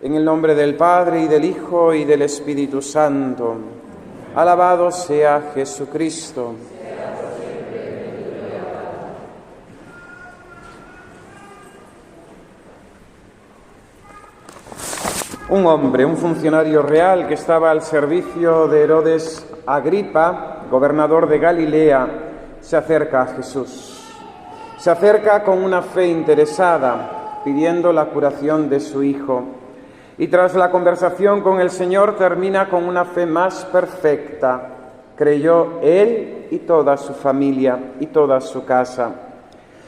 En el nombre del Padre, y del Hijo, y del Espíritu Santo. Alabado sea Jesucristo. Un hombre, un funcionario real que estaba al servicio de Herodes Agripa, gobernador de Galilea, se acerca a Jesús. Se acerca con una fe interesada, pidiendo la curación de su hijo. Y tras la conversación con el Señor termina con una fe más perfecta. Creyó él y toda su familia y toda su casa.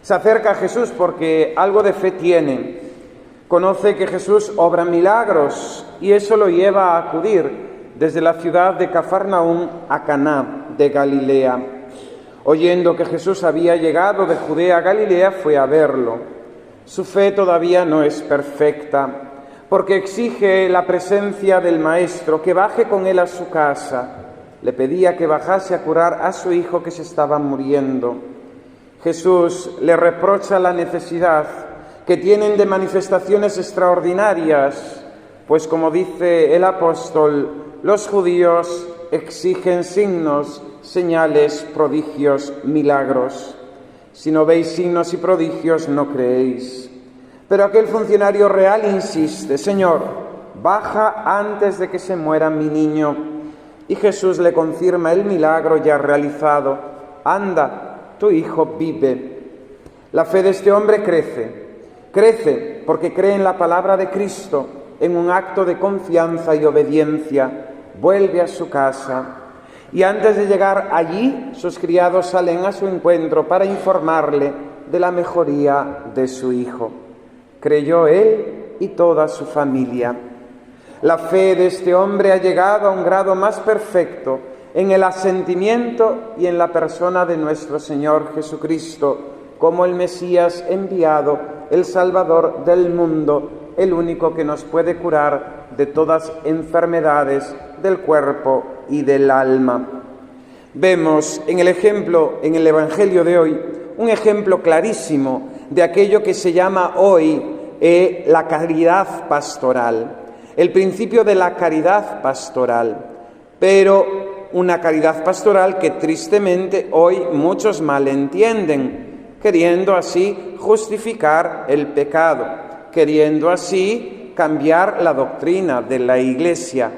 Se acerca a Jesús porque algo de fe tiene. Conoce que Jesús obra milagros y eso lo lleva a acudir desde la ciudad de Cafarnaúm a Caná de Galilea. Oyendo que Jesús había llegado de Judea a Galilea, fue a verlo. Su fe todavía no es perfecta, porque exige la presencia del Maestro, que baje con él a su casa. Le pedía que bajase a curar a su hijo que se estaba muriendo. Jesús le reprocha la necesidad que tienen de manifestaciones extraordinarias, pues como dice el apóstol, los judíos exigen signos, señales, prodigios, milagros. Si no veis signos y prodigios, no creéis. Pero aquel funcionario real insiste: Señor, baja antes de que se muera mi niño. Y Jesús le confirma el milagro ya realizado: anda, tu hijo vive. La fe de este hombre crece porque cree en la palabra de Cristo, en un acto de confianza y obediencia. Vuelve a su casa y antes de llegar allí, sus criados salen a su encuentro para informarle de la mejoría de su hijo. Creyó él y toda su familia. La fe de este hombre ha llegado a un grado más perfecto en el asentimiento y en la persona de nuestro Señor Jesucristo, como el Mesías enviado, el Salvador del mundo, el único que nos puede curar de todas enfermedades del cuerpo y del alma. Vemos en el ejemplo, en el Evangelio de hoy, un ejemplo clarísimo de aquello que se llama hoy la caridad pastoral, el principio de la caridad pastoral, pero una caridad pastoral que tristemente hoy muchos malentienden, queriendo así justificar el pecado, queriendo así cambiar la doctrina de la Iglesia.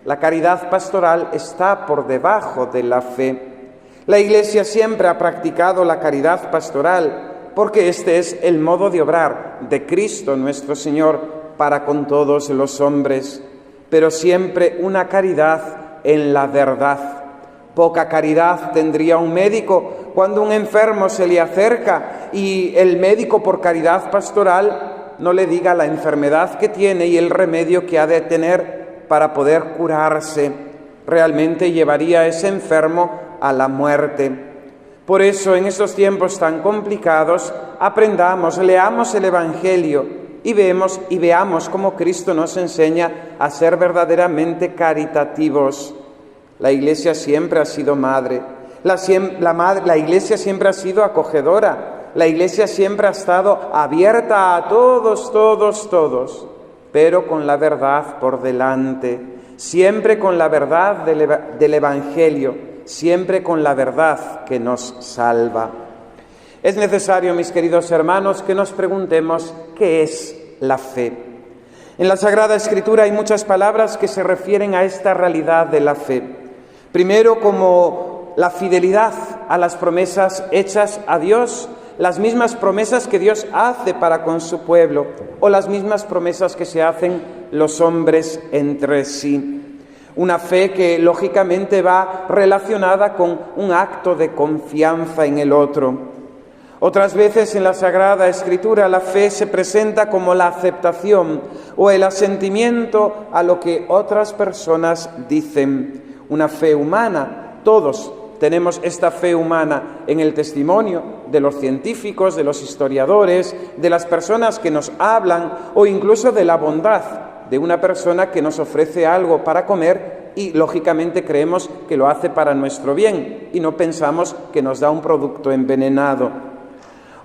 La caridad pastoral está por debajo de la fe. La Iglesia siempre ha practicado la caridad pastoral, porque este es el modo de obrar de Cristo nuestro Señor para con todos los hombres, pero siempre una caridad en la verdad. Poca caridad tendría un médico cuando un enfermo se le acerca y el médico, por caridad pastoral, no le diga la enfermedad que tiene y el remedio que ha de tener para poder curarse. Realmente llevaría a ese enfermo a la muerte. Por eso, en estos tiempos tan complicados, aprendamos, leamos el Evangelio y veamos cómo Cristo nos enseña a ser verdaderamente caritativos. La Iglesia siempre ha sido madre, la Iglesia siempre ha sido acogedora, la Iglesia siempre ha estado abierta a todos, pero con la verdad por delante, siempre con la verdad del Evangelio, siempre con la verdad que nos salva. Es necesario, mis queridos hermanos, que nos preguntemos ¿qué es la fe? En la Sagrada Escritura hay muchas palabras que se refieren a esta realidad de la fe. Primero, como la fidelidad a las promesas hechas a Dios, las mismas promesas que Dios hace para con su pueblo, o las mismas promesas que se hacen los hombres entre sí. Una fe que lógicamente va relacionada con un acto de confianza en el otro. Otras veces en la Sagrada Escritura la fe se presenta como la aceptación o el asentimiento a lo que otras personas dicen. Una fe humana. Todos tenemos esta fe humana en el testimonio de los científicos, de los historiadores, de las personas que nos hablan o incluso de la bondad de una persona que nos ofrece algo para comer y lógicamente creemos que lo hace para nuestro bien y no pensamos que nos da un producto envenenado.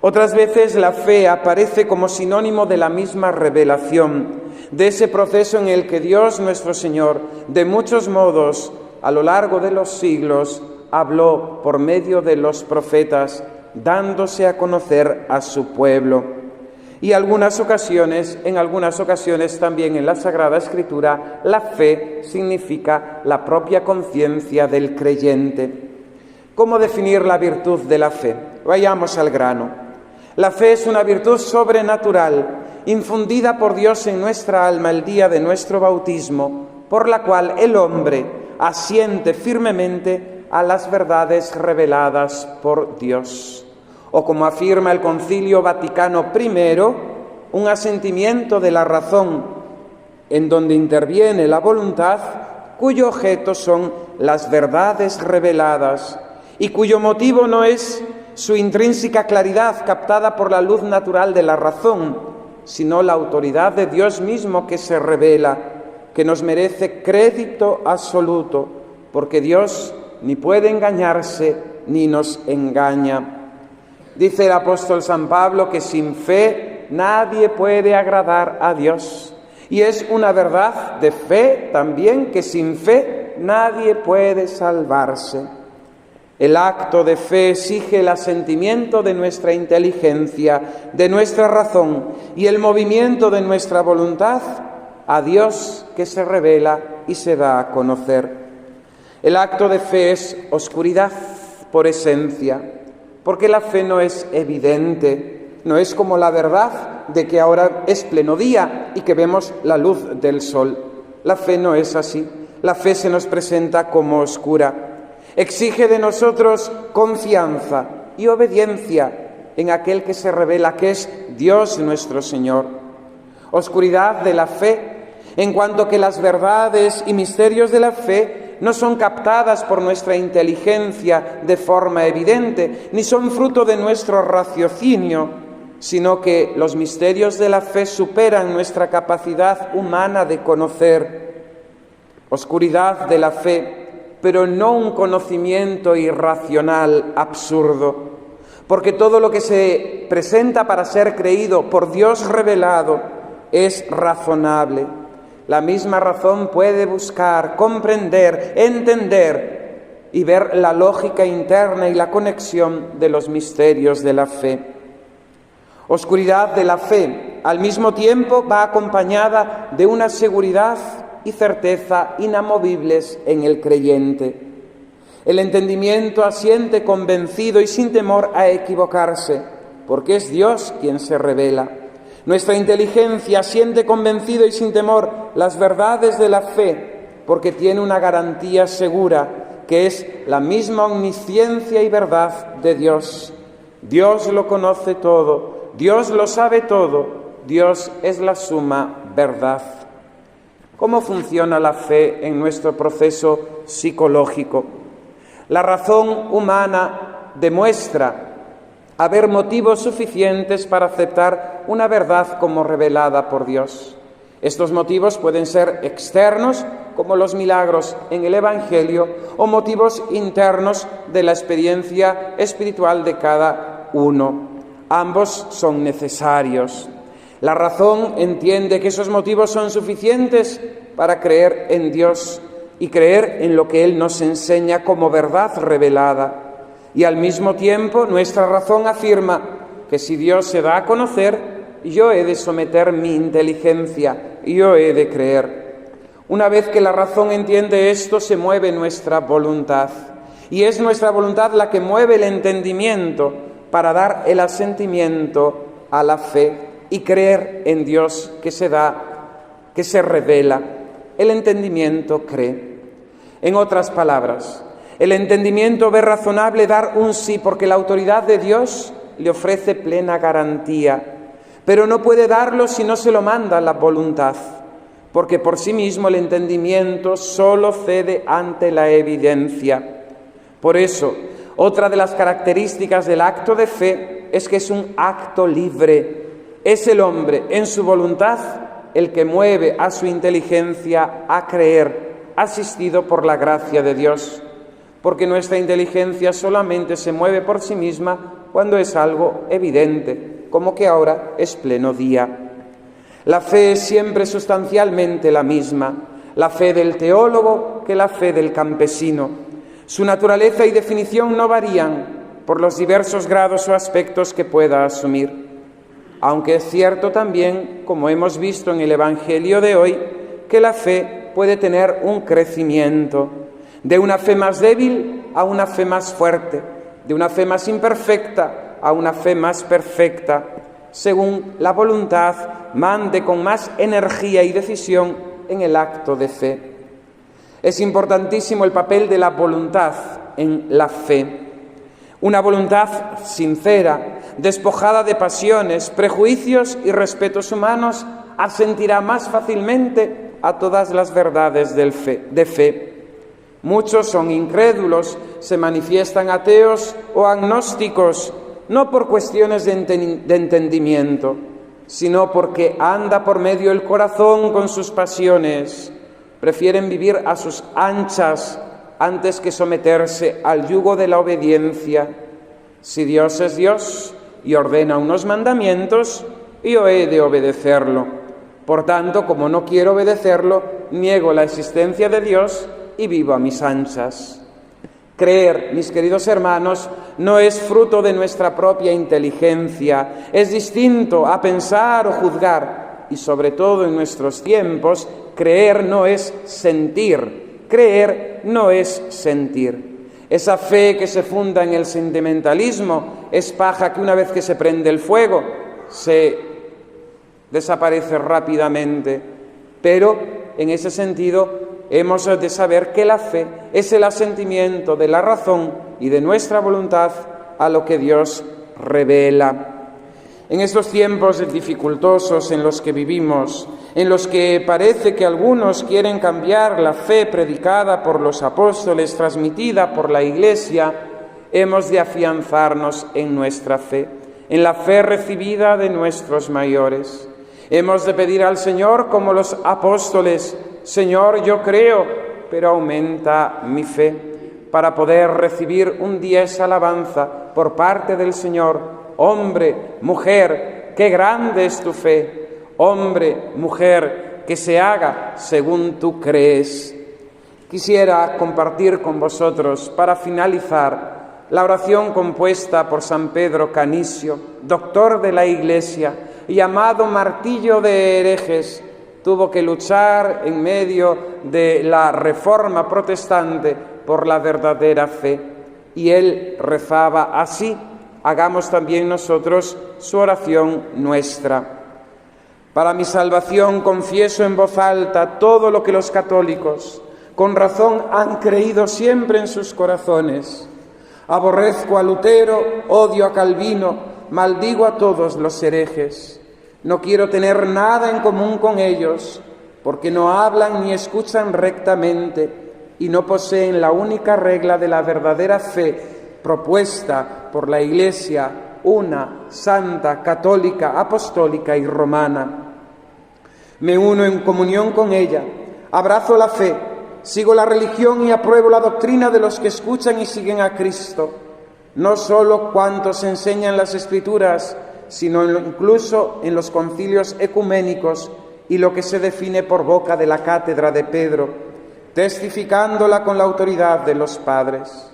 Otras veces la fe aparece como sinónimo de la misma revelación, de ese proceso en el que Dios nuestro Señor, de muchos modos, a lo largo de los siglos, habló por medio de los profetas, dándose a conocer a su pueblo. Y en algunas ocasiones también en la Sagrada Escritura, la fe significa la propia conciencia del creyente. ¿Cómo definir la virtud de la fe? Vayamos al grano. La fe es una virtud sobrenatural, infundida por Dios en nuestra alma el día de nuestro bautismo, por la cual el hombre asiente firmemente a las verdades reveladas por Dios. O como afirma el Concilio Vaticano I, un asentimiento de la razón en donde interviene la voluntad, cuyo objeto son las verdades reveladas y cuyo motivo no es su intrínseca claridad captada por la luz natural de la razón, sino la autoridad de Dios mismo que se revela, que nos merece crédito absoluto, porque Dios ni puede engañarse ni nos engaña. Dice el apóstol San Pablo que sin fe nadie puede agradar a Dios. Y es una verdad de fe también que sin fe nadie puede salvarse. El acto de fe exige el asentimiento de nuestra inteligencia, de nuestra razón y el movimiento de nuestra voluntad a Dios que se revela y se da a conocer. El acto de fe es oscuridad por esencia, porque la fe no es evidente, no es como la verdad de que ahora es pleno día y que vemos la luz del sol. La fe no es así, la fe se nos presenta como oscura. Exige de nosotros confianza y obediencia en aquel que se revela, que es Dios nuestro Señor. Oscuridad de la fe, en cuanto que las verdades y misterios de la fe no son captadas por nuestra inteligencia de forma evidente, ni son fruto de nuestro raciocinio, sino que los misterios de la fe superan nuestra capacidad humana de conocer. Oscuridad de la fe, pero no un conocimiento irracional, absurdo, porque todo lo que se presenta para ser creído por Dios revelado es razonable. La misma razón puede buscar, comprender, entender y ver la lógica interna y la conexión de los misterios de la fe. Oscuridad de la fe, al mismo tiempo, va acompañada de una seguridad y certeza inamovibles en el creyente. El entendimiento asiente convencido y sin temor a equivocarse, porque es Dios quien se revela. Nuestra inteligencia siente convencido y sin temor las verdades de la fe, porque tiene una garantía segura, que es la misma omnisciencia y verdad de Dios. Dios lo conoce todo, Dios lo sabe todo, Dios es la suma verdad. ¿Cómo funciona la fe en nuestro proceso psicológico? La razón humana demuestra haber motivos suficientes para aceptar una verdad como revelada por Dios. Estos motivos pueden ser externos, como los milagros en el Evangelio, o motivos internos de la experiencia espiritual de cada uno. Ambos son necesarios. La razón entiende que esos motivos son suficientes para creer en Dios y creer en lo que Él nos enseña como verdad revelada. Y al mismo tiempo nuestra razón afirma que si Dios se da a conocer, yo he de someter mi inteligencia, yo he de creer. Una vez que la razón entiende esto, se mueve nuestra voluntad. Y es nuestra voluntad la que mueve el entendimiento para dar el asentimiento a la fe y creer en Dios que se da, que se revela. El entendimiento cree. En otras palabras, el entendimiento ve razonable dar un sí porque la autoridad de Dios le ofrece plena garantía, pero no puede darlo si no se lo manda la voluntad, porque por sí mismo el entendimiento solo cede ante la evidencia. Por eso, otra de las características del acto de fe es que es un acto libre. Es el hombre en su voluntad el que mueve a su inteligencia a creer, asistido por la gracia de Dios. Porque nuestra inteligencia solamente se mueve por sí misma cuando es algo evidente, como que ahora es pleno día. La fe es siempre sustancialmente la misma, la fe del teólogo que la fe del campesino. Su naturaleza y definición no varían por los diversos grados o aspectos que pueda asumir. Aunque es cierto también, como hemos visto en el Evangelio de hoy, que la fe puede tener un crecimiento, de una fe más débil a una fe más fuerte, de una fe más imperfecta a una fe más perfecta, según la voluntad mande con más energía y decisión en el acto de fe. Es importantísimo el papel de la voluntad en la fe. Una voluntad sincera, despojada de pasiones, prejuicios y respetos humanos, asentirá más fácilmente a todas las verdades de fe. Muchos son incrédulos, se manifiestan ateos o agnósticos, no por cuestiones de entendimiento, sino porque anda por medio el corazón con sus pasiones. Prefieren vivir a sus anchas antes que someterse al yugo de la obediencia. Si Dios es Dios y ordena unos mandamientos, yo he de obedecerlo. Por tanto, como no quiero obedecerlo, niego la existencia de Dios y vivo a mis anchas. Creer, mis queridos hermanos, no es fruto de nuestra propia inteligencia, es distinto a pensar o juzgar, y sobre todo en nuestros tiempos, creer no es sentir, creer no es sentir. Esa fe que se funda en el sentimentalismo es paja que una vez que se prende el fuego se desaparece rápidamente, pero en ese sentido hemos de saber que la fe es el asentimiento de la razón y de nuestra voluntad a lo que Dios revela. En estos tiempos dificultosos en los que vivimos, en los que parece que algunos quieren cambiar la fe predicada por los apóstoles, transmitida por la Iglesia, hemos de afianzarnos en nuestra fe, en la fe recibida de nuestros mayores. Hemos de pedir al Señor como los apóstoles: Señor, yo creo, pero aumenta mi fe, para poder recibir un día esa alabanza por parte del Señor. Hombre, mujer, qué grande es tu fe. Hombre, mujer, que se haga según tú crees. Quisiera compartir con vosotros, para finalizar, la oración compuesta por San Pedro Canisio, doctor de la Iglesia, llamado martillo de herejes. Tuvo que luchar en medio de la Reforma protestante por la verdadera fe. Y él rezaba así. Hagamos también nosotros su oración nuestra. Para mi salvación confieso en voz alta todo lo que los católicos con razón han creído siempre en sus corazones. Aborrezco a Lutero, odio a Calvino, maldigo a todos los herejes. No quiero tener nada en común con ellos, porque no hablan ni escuchan rectamente y no poseen la única regla de la verdadera fe propuesta por la Iglesia, una, santa, católica, apostólica y romana. Me uno en comunión con ella, abrazo la fe, sigo la religión y apruebo la doctrina de los que escuchan y siguen a Cristo, no solo cuantos enseñan las Escrituras, sino incluso en los concilios ecuménicos y lo que se define por boca de la cátedra de Pedro, testificándola con la autoridad de los padres.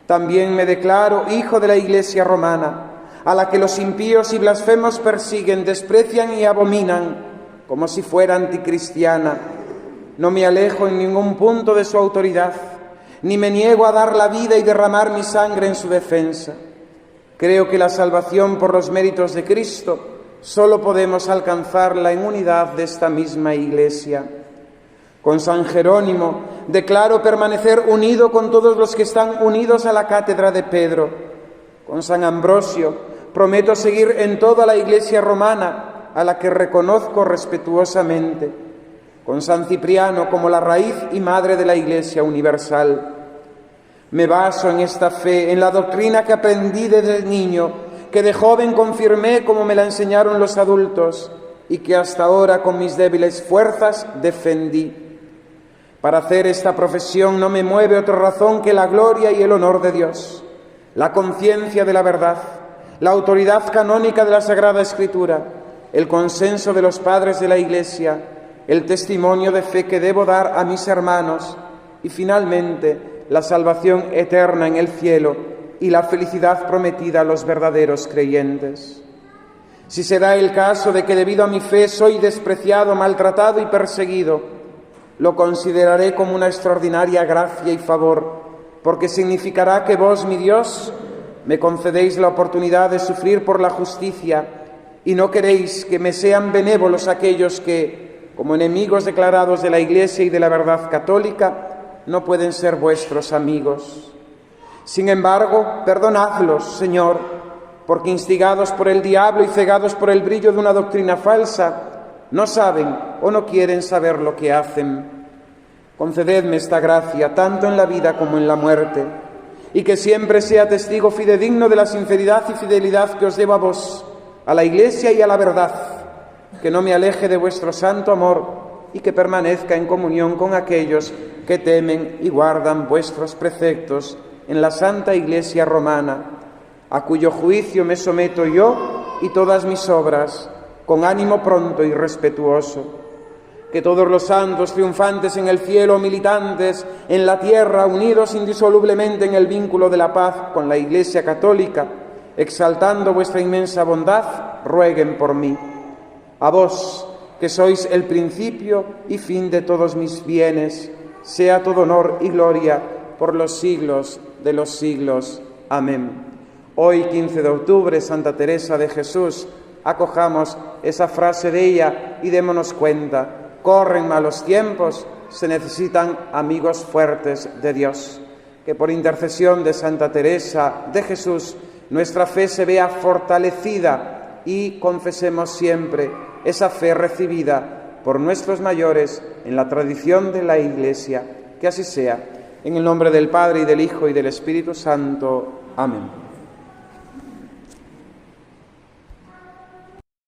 También me declaro hijo de la Iglesia romana, a la que los impíos y blasfemos persiguen, desprecian y abominan, como si fuera anticristiana. No me alejo en ningún punto de su autoridad, ni me niego a dar la vida y derramar mi sangre en su defensa. Creo que la salvación por los méritos de Cristo solo podemos alcanzarla en unidad de esta misma Iglesia. Con San Jerónimo declaro permanecer unido con todos los que están unidos a la cátedra de Pedro. Con San Ambrosio prometo seguir en toda la Iglesia romana, a la que reconozco respetuosamente. Con San Cipriano como la raíz y madre de la Iglesia universal. Me baso en esta fe, en la doctrina que aprendí desde niño, que de joven confirmé como me la enseñaron los adultos y que hasta ahora con mis débiles fuerzas defendí. Para hacer esta profesión no me mueve otra razón que la gloria y el honor de Dios, la conciencia de la verdad, la autoridad canónica de la Sagrada Escritura, el consenso de los padres de la Iglesia, el testimonio de fe que debo dar a mis hermanos y, finalmente, la salvación eterna en el cielo y la felicidad prometida a los verdaderos creyentes. Si se da el caso de que debido a mi fe soy despreciado, maltratado y perseguido, lo consideraré como una extraordinaria gracia y favor, porque significará que vos, mi Dios, me concedéis la oportunidad de sufrir por la justicia y no queréis que me sean benévolos aquellos que, como enemigos declarados de la Iglesia y de la verdad católica, no pueden ser vuestros amigos. Sin embargo, perdonadlos, Señor, porque instigados por el diablo y cegados por el brillo de una doctrina falsa, no saben o no quieren saber lo que hacen. Concededme esta gracia, tanto en la vida como en la muerte, y que siempre sea testigo fidedigno de la sinceridad y fidelidad que os debo a vos, a la Iglesia y a la verdad, que no me aleje de vuestro santo amor y que permanezca en comunión con aquellos que temen y guardan vuestros preceptos en la Santa Iglesia romana, a cuyo juicio me someto yo y todas mis obras, con ánimo pronto y respetuoso. Que todos los santos triunfantes en el cielo, militantes en la tierra, unidos indisolublemente en el vínculo de la paz con la Iglesia católica, exaltando vuestra inmensa bondad, rueguen por mí. A vos, que sois el principio y fin de todos mis bienes, sea todo honor y gloria por los siglos de los siglos. Amén. Hoy, 15 de octubre, Santa Teresa de Jesús, acojamos esa frase de ella y démonos cuenta. Corren malos tiempos, se necesitan amigos fuertes de Dios. Que por intercesión de Santa Teresa de Jesús nuestra fe se vea fortalecida y confesemos siempre esa fe recibida por nuestros mayores en la tradición de la Iglesia. Que así sea. En el nombre del Padre, y del Hijo, y del Espíritu Santo. Amén.